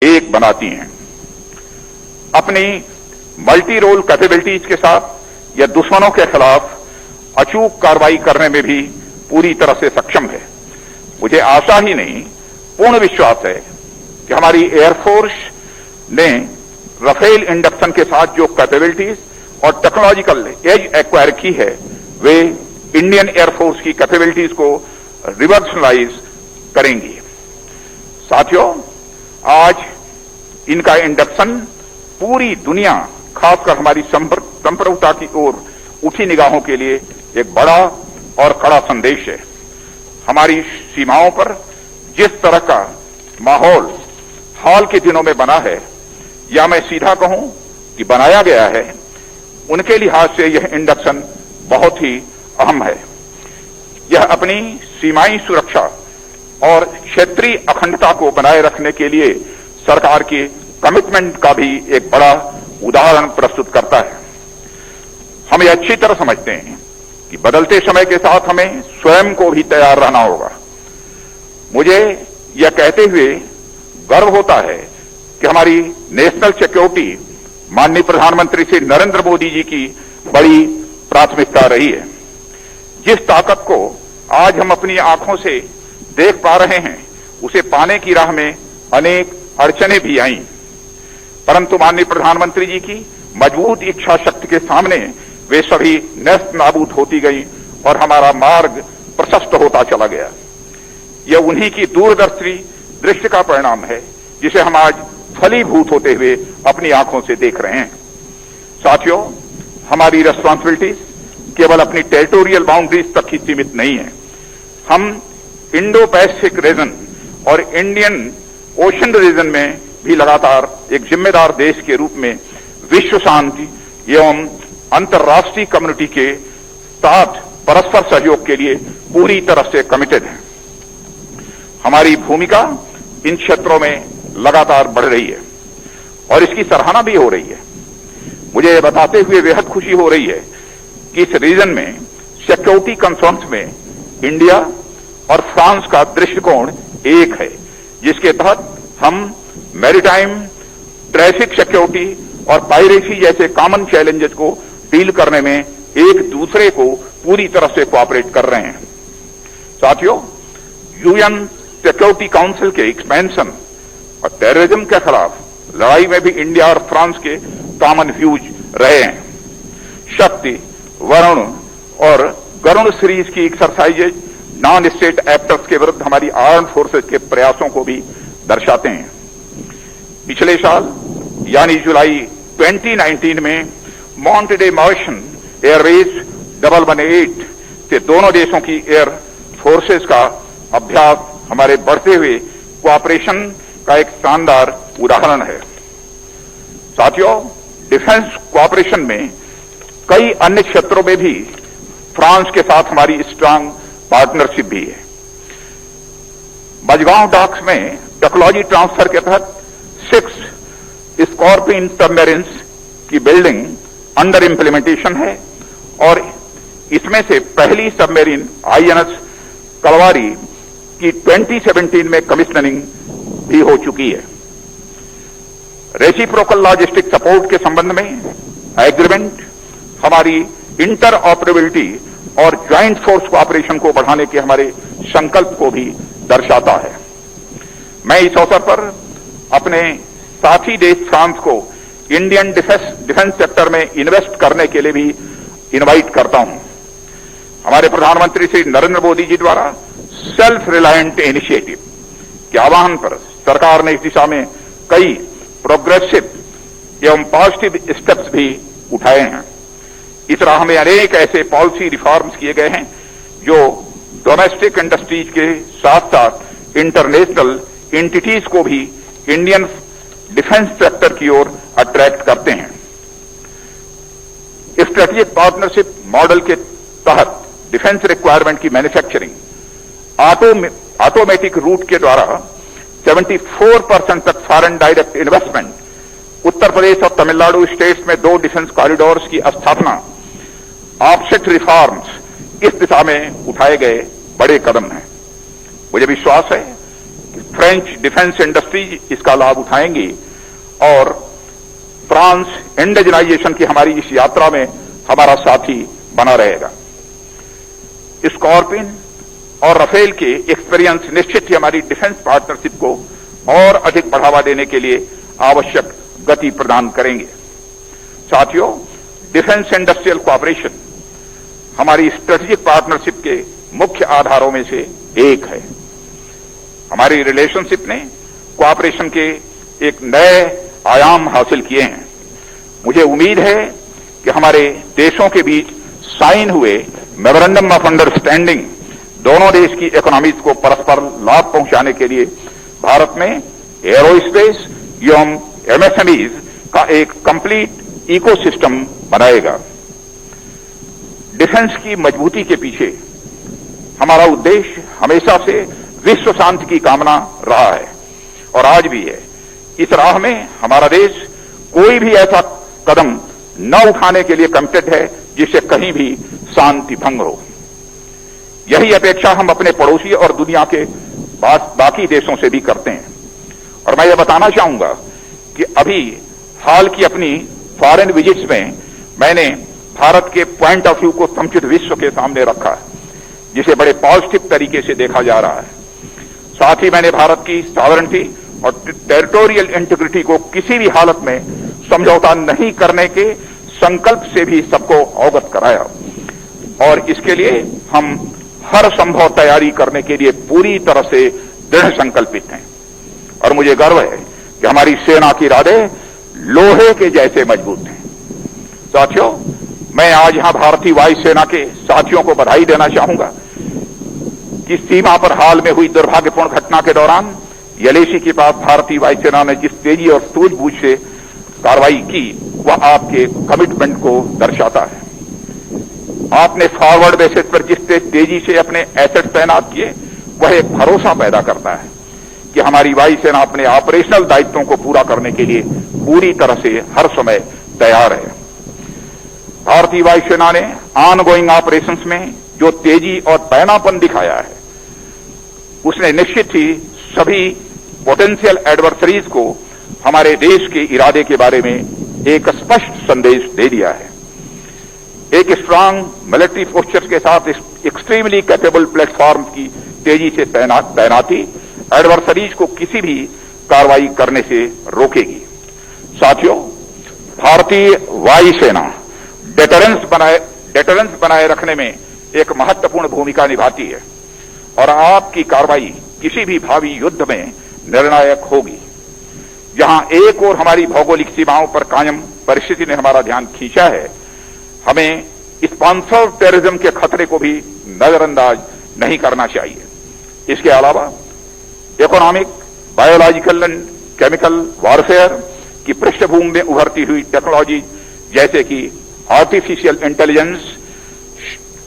एक बनाती हैं। अपनी मल्टी रोल कैपेबिलिटीज के साथ यह दुश्मनों के खिलाफ अचूक कार्रवाई करने में भी पूरी तरह से सक्षम है। मुझे आशा ही नहीं, पूर्ण विश्वास है कि हमारी एयरफोर्स ने राफेल इंडक्शन के साथ जो कैपेबिलिटीज और टेक्नोलॉजिकल एज एक्वायर की है, वे इंडियन एयरफोर्स की कैपेबिलिटीज को रिवर्सलाइज करेंगी। साथियों, आज इनका इंडक्शन पूरी दुनिया, खासकर हमारी संप्रभुता की ओर उठी निगाहों के लिए एक बड़ा और कड़ा संदेश है। हमारी सीमाओं पर जिस तरह का माहौल हाल के दिनों में बना है, या मैं सीधा कहूं कि बनाया गया है, उनके लिहाज से यह इंडक्शन बहुत ही अहम है। यह अपनी सीमाई सुरक्षा और क्षेत्रीय अखंडता को बनाए रखने के लिए सरकार की कमिटमेंट का भी एक बड़ा उदाहरण प्रस्तुत करता है। हम ये अच्छी तरह समझते हैं कि बदलते समय के साथ हमें स्वयं को भी तैयार रहना होगा। मुझे यह कहते हुए गर्व होता है कि हमारी नेशनल सिक्योरिटी माननीय प्रधानमंत्री श्री नरेंद्र मोदी जी की बड़ी प्राथमिकता रही है। जिस ताकत को आज हम अपनी आंखों से देख पा रहे हैं, उसे पाने की राह में अनेक अड़चनें भी आईं, परंतु माननीय प्रधानमंत्री जी की मजबूत इच्छा शक्ति के सामने वे सभी नष्ट नाबूद होती गई और हमारा मार्ग प्रशस्त होता चला गया। यह उन्हीं की दूरदर्शी दृष्टि का परिणाम है, जिसे हम आज फलीभूत होते हुए अपनी आंखों से देख रहे हैं। साथियों, हमारी रिस्पांसिबिलिटीज केवल अपनी टेरिटोरियल बाउंड्रीज तक ही सीमित नहीं है। हम इंडो पैसिफिक रीजन और इंडियन ओशन रीजन में भी लगातार एक जिम्मेदार देश के रूप में विश्व शांति एवं अंतर्राष्ट्रीय कम्युनिटी के साथ परस्पर सहयोग के लिए पूरी तरह से कमिटेड है। हमारी भूमिका इन क्षेत्रों में लगातार बढ़ रही है और इसकी सराहना भी हो रही है। मुझे यह बताते हुए बेहद खुशी हो रही है कि इस रीजन में सिक्योरिटी कंसर्न्स में इंडिया और फ्रांस का दृष्टिकोण एक है, जिसके तहत हम मैरीटाइम, ट्रैफिक सिक्योरिटी और पायरेसी जैसे कॉमन चैलेंजेस को डील करने में एक दूसरे को पूरी तरह से कोऑपरेट कर रहे हैं। साथियों, यूएन सिक्योरिटी काउंसिल के एक्सपेंशन और टेररिज्म के खिलाफ लड़ाई में भी इंडिया और फ्रांस के कॉमन व्यूज रहे हैं। शक्ति, वरुण और गरुण सीरीज की एक्सरसाइजेज नॉन स्टेट एक्टर्स के विरुद्ध हमारी आर्म्ड फोर्सेज के प्रयासों को भी दर्शाते हैं। पिछले साल यानी जुलाई 2019 में मॉन्टे मॉरिशन एयरवेज 118 से दोनों देशों की एयर फोर्सेज का अभ्यास हमारे बढ़ते हुए कोऑपरेशन का एक शानदार उदाहरण है। साथियों, डिफेंस कोऑपरेशन में कई अन्य क्षेत्रों में भी फ्रांस के साथ हमारी स्ट्रांग पार्टनरशिप भी है। मझगांव डॉक्स में टेक्नोलॉजी ट्रांसफर के तहत 6 स्कॉर्पियन सबमरीन्स की बिल्डिंग अंडर इंप्लीमेंटेशन है और इसमें से पहली सबमरीन आईएनएस कलवारी की 2017 में कमिश्नरिंग भी हो चुकी है। रेसिप्रोकल लॉजिस्टिक सपोर्ट के संबंध में एग्रीमेंट हमारी इंटर ऑपरेबिलिटी और ज्वाइंट फोर्स कोऑपरेशन को बढ़ाने के हमारे संकल्प को भी दर्शाता है। मैं इस अवसर पर अपने साथी देश फ्रांस को इंडियन डिफेंस सेक्टर में इन्वेस्ट करने के लिए भी इनवाइट करता हूं। हमारे प्रधानमंत्री श्री नरेंद्र मोदी जी द्वारा सेल्फ रिलायंट इनिशिएटिव के आह्वान पर सरकार ने इस दिशा में कई प्रोग्रेसिव एवं पॉजिटिव स्टेप्स भी उठाए हैं। इस राह में अनेक ऐसे पॉलिसी रिफॉर्म्स किए गए हैं जो डोमेस्टिक इंडस्ट्रीज के साथ साथ इंटरनेशनल एंटिटीज को भी इंडियन डिफेंस सेक्टर की ओर अट्रैक्ट करते हैं। स्ट्रेटेजिक पार्टनरशिप मॉडल के तहत डिफेंस रिक्वायरमेंट की मैन्युफैक्चरिंग ऑटोमेटिक रूट के द्वारा 74% तक foreign direct investment, Uttar Pradesh और तमिलनाडु स्टेट्स में 2 डिफेंस कॉरिडोर्स की स्थापना, ऑफसेट रिफॉर्म्स, इस दिशा में उठाए गए बड़े कदम हैं। मुझे विश्वास है कि फ्रेंच डिफेंस इंडस्ट्री इसका लाभ उठाएंगी और फ्रांस इंडिजनाइजेशन की हमारी इस यात्रा में हमारा साथी बना रहेगा। स्कॉर्पिन और राफेल के एक्सपीरियंस निश्चित ही हमारी डिफेंस पार्टनरशिप को और अधिक बढ़ावा देने के लिए आवश्यक गति प्रदान करेंगे। साथियों, डिफेंस इंडस्ट्रियल कोऑपरेशन हमारी स्ट्रेटेजिक पार्टनरशिप के मुख्य आधारों में से एक है। हमारी रिलेशनशिप ने कोऑपरेशन के एक नए आयाम हासिल किए हैं। मुझे उम्मीद है कि हमारे देशों के बीच साइन हुए मेमोरेंडम ऑफ अंडरस्टैंडिंग दोनों देश की इकोनॉमीज को परस्पर लाभ पहुंचाने के लिए भारत में एरोस्पेस एवं एमएसएमईज का एक कंप्लीट इकोसिस्टम बनाएगा। डिफेंस की मजबूती के पीछे हमारा उद्देश्य हमेशा से विश्व शांति की कामना रहा है और आज भी है। इस राह में हमारा देश कोई भी ऐसा कदम न उठाने के लिए कमिटेड है जिससे कहीं भी शांति भंग हो। यही अपेक्षा हम अपने पड़ोसी और दुनिया के बाकी देशों से भी करते हैं। और मैं यह बताना चाहूंगा कि अभी हाल की अपनी फॉरेन विजिट्स में मैंने भारत के पॉइंट ऑफ व्यू को समुचित विश्व के सामने रखा है, जिसे बड़े पॉजिटिव तरीके से देखा जा रहा है। साथ ही मैंने भारत की सॉवरेनिटी और टेरिटोरियल इंटीग्रिटी को किसी भी हालत में समझौता नहीं करने के संकल्प से भी सबको अवगत कराया और इसके लिए हम हर संभव तैयारी करने के लिए पूरी तरह से दृढ़ संकल्पित हैं। और मुझे गर्व है कि हमारी सेना की इरादे लोहे के जैसे मजबूत हैं। साथियों, मैं आज यहां भारतीय वायुसेना के साथियों को बधाई देना चाहूंगा कि सीमा पर हाल में हुई दुर्भाग्यपूर्ण घटना के दौरान यलेशी के पास भारतीय वायुसेना ने जिस तेजी और सूझबूझ से कार्रवाई की वह आपके कमिटमेंट को दर्शाता है। आपने फॉरवर्ड बेसिस पर जिस तेजी से अपने एसेट तैनात किए वह एक भरोसा पैदा करता है कि हमारी वायुसेना अपने ऑपरेशनल दायित्वों को पूरा करने के लिए पूरी तरह से हर समय तैयार है। भारतीय वायुसेना ने ऑनगोइंग ऑपरेशंस में जो तेजी और पैनापन दिखाया है उसने निश्चित ही सभी पोटेंशियल एडवर्सरीज को हमारे देश के इरादे के बारे में एक स्पष्ट संदेश दे दिया है। एक स्ट्रांग मिलिट्री पोस्चर के साथ एक्सट्रीमली कैपेबल प्लेटफॉर्म की तेजी से तैनाती एडवर्सरीज को किसी भी कार्रवाई करने से रोकेगी। साथियों, भारतीय वायुसेना डेटरेंस बनाए रखने में एक महत्वपूर्ण भूमिका निभाती है और आपकी कार्रवाई किसी भी भावी युद्ध में निर्णायक होगी। जहां एक ओर हमारी भौगोलिक सीमाओं पर कायम परिस्थिति ने हमारा ध्यान खींचा है, हमें स्पॉन्सर्ड टेररिज्म के खतरे को भी नजरअंदाज नहीं करना चाहिए। इसके अलावा economic, biological and chemical warfare की पृष्ठभूमि में उभरती हुई टेक्नोलॉजी जैसे कि artificial intelligence,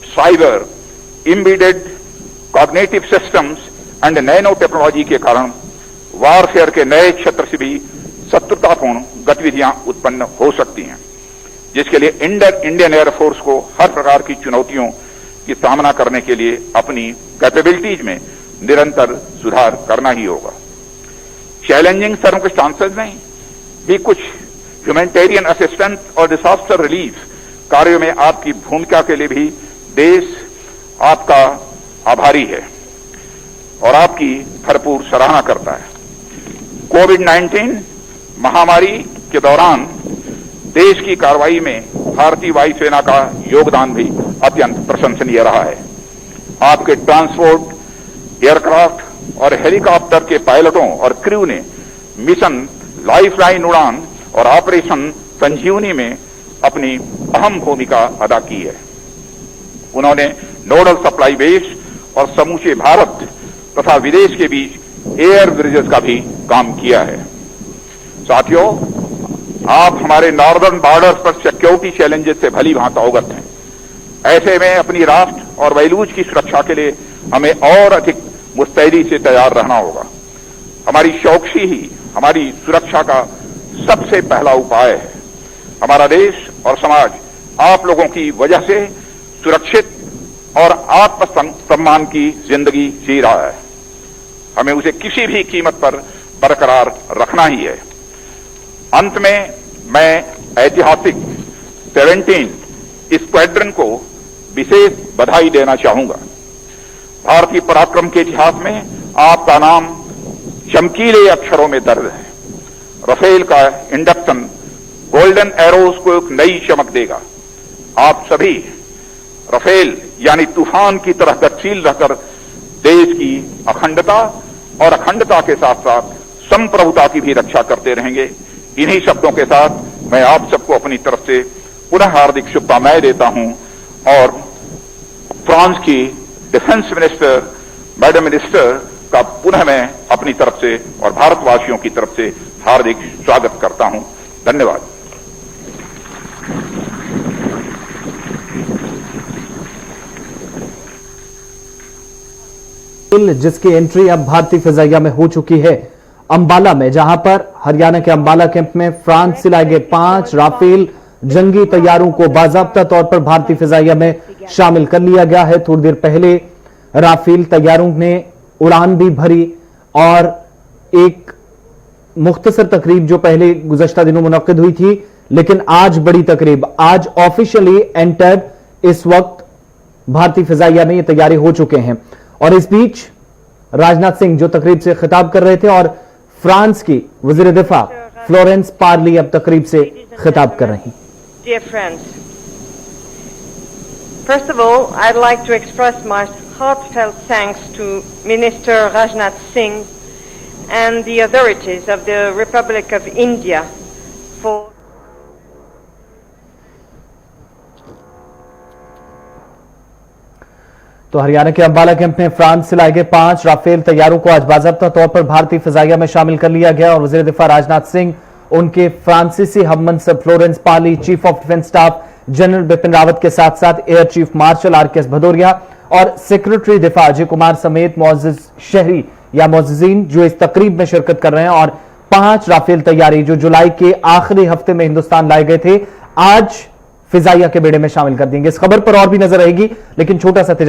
cyber, embedded cognitive systems and nano technology के कारण वॉरफेयर के नए क्षेत्र से भी शत्रुतापूर्ण गतिविधियां उत्पन्न हो सकती हैं, जिसके लिए इंडियन एयरफोर्स को हर प्रकार की चुनौतियों की सामना करने के लिए अपनी कैपेबिलिटीज में निरंतर सुधार करना ही होगा। चैलेंजिंग सर्कमस्टांसेस में भी कुछ ह्यूमैनिटेरियन असिस्टेंस और डिजास्टर रिलीफ कार्यों में आपकी भूमिका के लिए भी देश आपका आभारी है और आपकी भरपूर सराहना करता है। कोविड-19 महामारी के दौरान देश की कार्रवाई में भारतीय वायुसेना का योगदान भी अत्यंत प्रशंसनीय रहा है। आपके ट्रांसपोर्ट, एयरक्राफ्ट और हेलीकॉप्टर के पायलटों और क्रू ने मिशन लाइफलाइन उड़ान और ऑपरेशन संजीवनी में अपनी अहम भूमिका अदा की है। उन्होंने नोडल सप्लाई बेस और समूचे भारत तथा विदेश के बीच एयर ब्रिजेस का भी काम किया है। साथियों, आप हमारे नॉर्दर्न बॉर्डर पर सिक्योरिटी चैलेंजेस से भली भांति अवगत हैं। ऐसे में अपनी राष्ट्र और वैलूज की सुरक्षा के लिए हमें और अधिक मुस्तैदी से तैयार रहना होगा। हमारी चौकसी ही हमारी सुरक्षा का सबसे पहला उपाय है। हमारा देश और समाज आप लोगों की वजह से सुरक्षित और आत्मसम्मान की जिंदगी जी रहा है। हमें उसे किसी भी कीमत पर बरकरार रखना ही है। अंत में मैं ऐतिहासिक 17 स्क्वाड्रन को विशेष बधाई देना चाहूंगा। भारतीय पराक्रम के इतिहास में आपका नाम चमकीले अक्षरों में दर्ज है। राफेल का इंडक्शन गोल्डन एरोज को एक नई चमक देगा। आप सभी राफेल यानी तूफान की तरह गतिशील रहकर देश की अखंडता और अखंडता के साथ साथ संप्रभुता की भी रक्षा करते रहेंगे। इन्हीं शब्दों के साथ मैं आप सबको अपनी तरफ से पुनः हार्दिक शुभकामनाएं देता हूं और फ्रांस की डिफेंस मिनिस्टर मैडम मिनिस्टर का पुनः मैं अपनी तरफ से और भारतवासियों की तरफ से हार्दिक स्वागत करता हूं। धन्यवाद। जिसकी एंट्री अब भारतीय फिजाइया में हो चुकी है अंबाला में, जहां पर हरियाणा के अंबाला कैंप में फ्रांस से लाए गए 5 राफेल जंगी तैयारों को बाकायदा तौर पर भारतीय फिजाइया में शामिल कर लिया गया है। थोड़ी देर पहले राफेल तैयारों ने उड़ान भी भरी और एक मुख्तसर तकरीब जो पहले गुज़श्ता दिनों मुनक्किद हुई थी, लेकिन आज बड़ी तकरीब, आज ऑफिशियली एंटर्ड इस वक्त भारतीय फिजाइया में ये तैयारी हो चुके हैं। और इस बीच राजनाथ सिंह जो तकरीब से खिताब कर रहे थे और फ्रांस की वज़ीर दिफा फ्लोरेंस पार्ली अब तकरीब से खिताब कर रही। Dear friends, first of all, I'd like to express my heartfelt thanks to Minister Rajnath Singh and the authorities of the Republic of India for तो हरियाणा के अंबाला कैंप में फ्रांस से लाए गए 5 राफेल तैयारों को आज बाकायदा तौर पर भारतीय फिजाइया में शामिल कर लिया गया और वज़ीर दिफा राजनाथ सिंह, उनके फ्रांसीसी हम मनसब Florence Parly, chief of defence staff general Bipin Rawat के साथ साथ air chief marshal RKS Bhadauria और सेक्रेटरी दिफा अजय कुमार समेत मुअज़्ज़िज़ शहरी या मुअज़्ज़िज़ीन जो इस तकरीब में शिरकत कर रहे हैं। और 5 राफेल तैयारी जो जुलाई के आखिरी हफ्ते में हिंदुस्तान लाए गए थे, आज फिजाइया के बेड़े में शामिल कर देंगे। इस खबर पर और भी नजर रहेगी, लेकिन छोटा सा